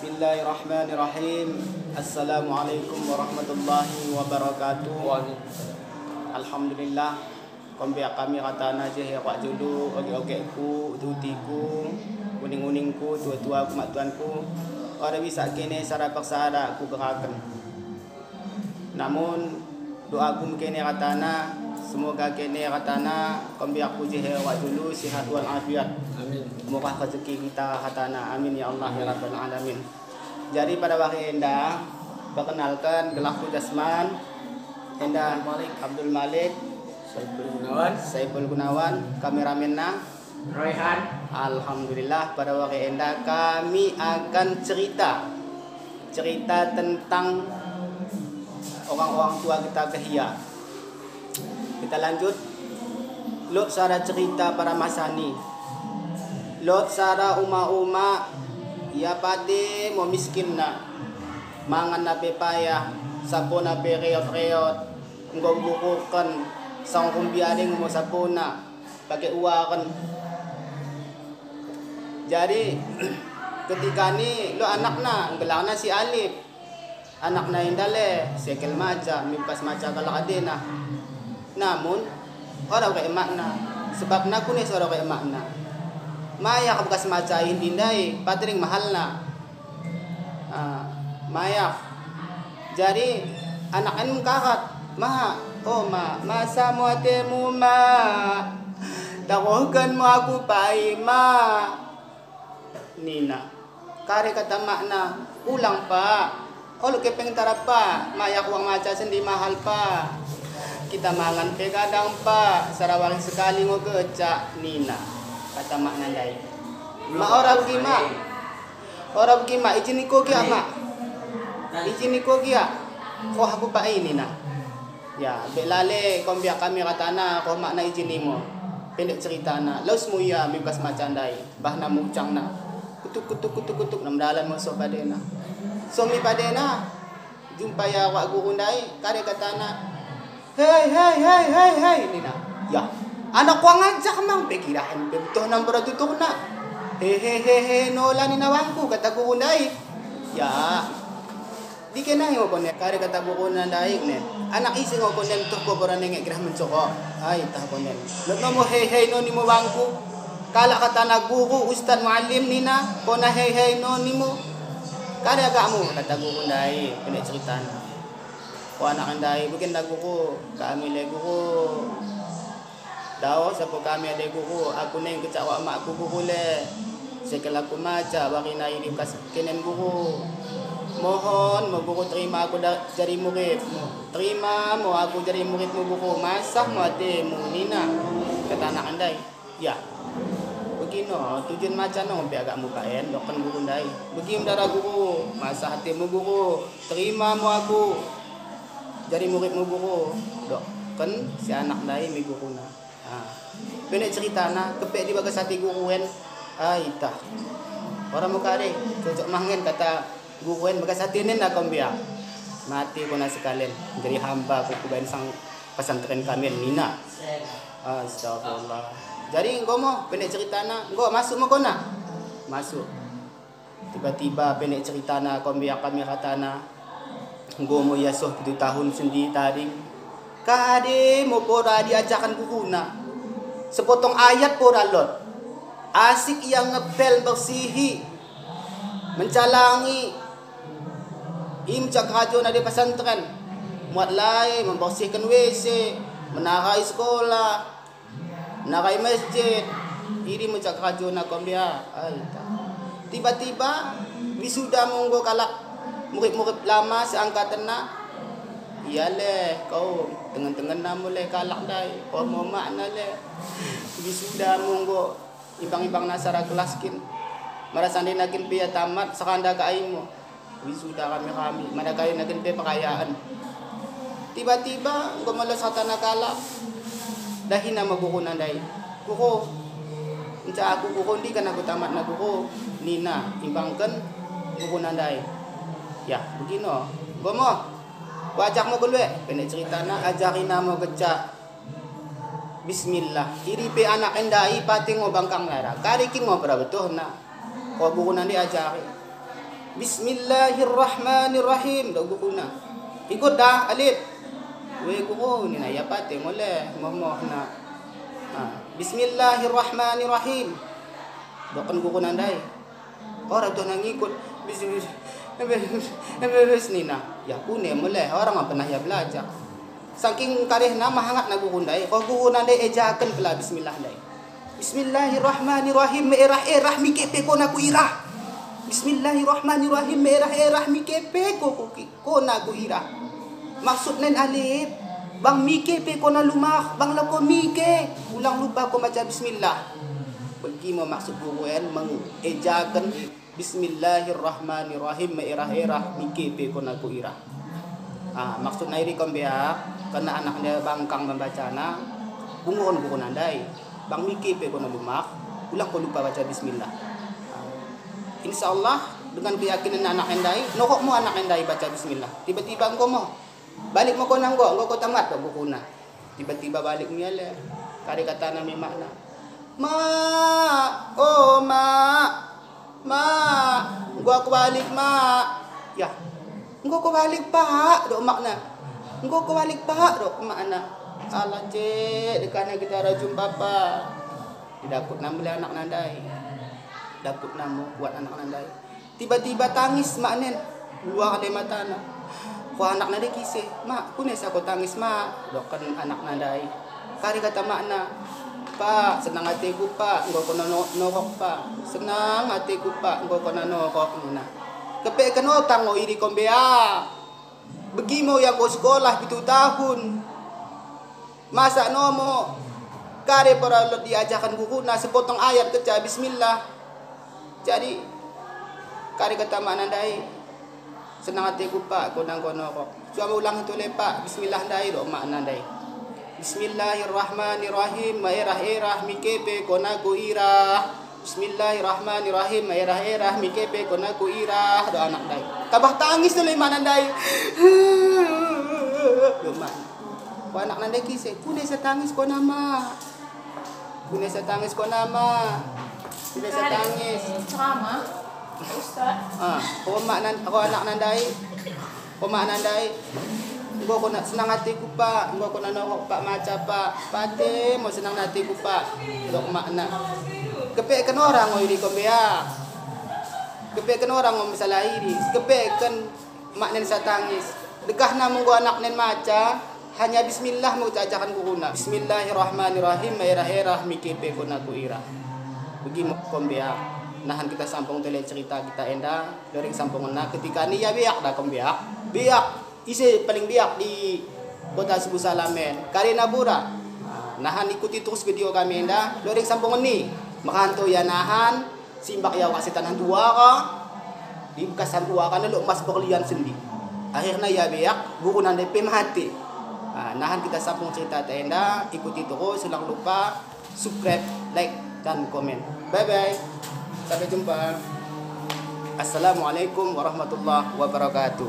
Bismillahirrahmanirrahim. Assalamualaikum warahmatullahi wabarakatuh. Alhamdulillah. Kombiak kami katana je hewak julu oge-ogeku, tutiku, uning-uningku, tua-tuaku, mak-tuanku. Ora bisa kene sara paksara aku gerakan. Namun doaku kene katana semoga kene katana kombiak je hewak julu sehat wal afiat. Amin. Murah rezeki kita katana. Amin ya Allah ya rabbal alamin. Jadi pada waktu enda perkenalkan gelarku Jasman enda Abdul Malik Saiful Gunawan kameramenna Royhan. Alhamdulillah pada waktu enda kami akan cerita tentang orang-orang tua kita kehia. Kita lanjut. Lot sara cerita para masani. Lot sara uma-uma ya pade mo miskin na mangan na pepaya sapo na reot-reot ngombukukan sang kumbiaring mo sapona pakai uwakan. Jadi ketika ni lo anak na gelang na si Alif anak na indale sekel maca mimpas maca kalakadena. Namun orang kay makna sebab na kunis orang kay makna maya kabukas maca hindi dai patring mahal na maya jadi anak mong kakat ma masa mo ate mo ma tawagan mo ako pa ma nina kare kata makna ulang pa olo kepeng tarap pa maya kuang maca sendi mahal pa kita mangan pegadang pa sarawang sekali ngo keca nina kata makna dai ma orang gima izin ko kia ma izin ko kia ko aku pa ini na ya belale kombiak kami katana ko makna izin mo pendek cerita na laus mo ya mibas macan dai bahna mucang na kutuk nam dalan mo so padena so mi padena jumpa ya wa guru dai kare katana hey nina ya anak ko ngajak mang pekirahan betul nang beratutok na hehehe nola ni nawangku kata ko unay ya di kenang mo kon kare kata ko na daig ne anak ising ko nem to ko para nenge grah mencoko ay ta ko nem no mo hey no ni mo wangku kala kata na guru ustad muallim nina ko na hey no ni mo kare aga mo kata ko unay kene cerita na ko anak andai bukan dagu ko kami lego ko daw sa po kami ada guru aku na yung kecakwa mak aku guru le sekala ko maca baki na ini kas kenen guru mohon mo guru terima aku dari murid terima mo aku dari murid mo guru masak mo ate mo nina kata anak andai ya begino tujuan maca no be agak mukaen dokan guru andai begim darah guru masa hati mo guru terima mo aku dari murid mo guru dok kan si anak dai mi guru na pendek cerita na kepek di bagas hati guruen ay tah orang muka deh cocok mangen kata guruen bagas hati nen na kombia mati ko na sekalian jadi hamba ko kubain sang pesantren kami nina astagfirullah jadi engko mo pendek cerita na engko masuk mo kona masuk tiba-tiba pendek cerita na kombia kami katana engko mo yasuh 7 tahun sendi taring kade mo pora diajakan guruna sepotong ayat pora lot asik yang ngepel bersihi mencalangi imcak rajo na di pesantren muat lai membersihkan WC menarai sekolah menarai masjid iri mencak rajo na kombia tiba-tiba wisuda monggo kalak murid-murid lama seangkatan na iyale kau tengen-tengen namu le kalak dai kau mau makna le wisuda monggo ibang-ibang nasara kelaskin marasandi nakin piya tamat sakanda ka aimo wisuda kami mana kayo nakin pe pakayaan tiba-tiba engko malas hatana kalak dahin na magukunan dai kuko unsa aku kuko di kan aku tamat na kuko nina ibangken gukunan dai ya begino gomo ku ajak mo gulwe pendek cerita na ajakin na mo keca bismillah iripe anak endai pating mo bangkang lara kariking mo para betuh na ko buku nanti ajari Bismillahirrahmanirrahim. Daw guru na. Ikut dah alif. We guru ni na ya pate mole momoh na. Bismillahirrahmanirrahim. Dokan guru nandai. Orang tu nang ikut Nina. Ya kune mole orang apa pernah ya belajar. Saking kareh nama hangat na guru nandai. Kau guru nandai ejakan pula bismillah dai. Bismillahirrahmanirrahim. Erah mikepe ko naku irah. Bismillahirrahmanirrahim. Erah mikepe ko naku irah. Maksud nen alif. Bang mikepe ko na lumah. Bang lako mike. Ulang lupa ko baca bismillah. Bagi mo maksud guru mengejakan Bismillahirrahmanirrahim. Erah mikepe ko naku irah. Maksud nairi kombeak. Karena anaknya bangkang membacana. Bungon guru nandai. Bang mikepe ko na lumah. Ulang ko lupa baca bismillah. Insya Allah dengan keyakinan anak endai, nokok mo anak endai baca bismillah. Tiba-tiba engkau mo balik mo ko nang engkau tamat do buku na. Tiba-tiba balik niya le. Kari kata na may makna. Ma, engkau aku balik ma. Ya, engkau ko balik pa do makna. Engkau ko balik pa do makna. Alah cek dekana kita jumpa pa. Didapuk nama anak nandai. Dapuk nama buat anak nandai. Tiba-tiba tangis mak nen. Luar dari mata anak. Kau anak nandai kisah. Mak, ku nesa kau tangis mak. Dokan anak nandai. Kari kata makna. Pak, senang hatiku pak. Engkau kena norok pak. Senang hatiku pak. Engkau kena norok. Kepek kena otang mau iri kombea. Begimu yang kau sekolah 7 tahun. Masa nomo. Kari para diajarkan guru na sepotong ayat kerja bismillah. Jadi kari kata mak nandai senang hatiku pak konang kono kok. Cuma ulang itu lepak bismillah nandai do mak nandai. Bismillahirrahmanirrahim erah mikepe konaku irah. Bismillahirrahmanirrahim erah mikepe konaku irah do anak dai. Tabah tangis tu le mak nandai. Do mak. Ko anak nandai kisah, kune setangis ko nama. Kune setangis ko nama. Tidak setangis. Ceramah. Ustaz. Ko anak nandai. Ko mak nandai. Engko ko nak senang hatiku pak. Engko ko nanorok pak maca pak. Pate mau senang hatiku pak. Dok makna. Kepekkan orang ngoi di kombea. Kepekkan orang ngoi masalah ini. Kepekkan mak nen setangis. Dekah namun ko anak nen maca. Hanya bismillah mau ajakan guruna. Bismillahirrahmanirrahim. Erah mikepe ko naku irah. Bagi kombea. Nahan kita sampung tele cerita kita enda. Dari sampungan na ketika ni ya biak dah kombeak. Biak. Isi paling biak di kota Subu Salamen. Karina Bura. Nahan ikuti terus video kami enda. Dari sampungan ni. Makanto ya nahan. Simbak ya kasih tanah tua ka. Di bekasan tua ka naluk mas berlian sendi. Akhirnya ya biak. Guru nandai mati. Nahan kita sambung cerita tenda. Ikuti terus. Jangan lupa subscribe, like, dan komen. Bye-bye. Sampai jumpa. Assalamualaikum warahmatullahi wabarakatuh.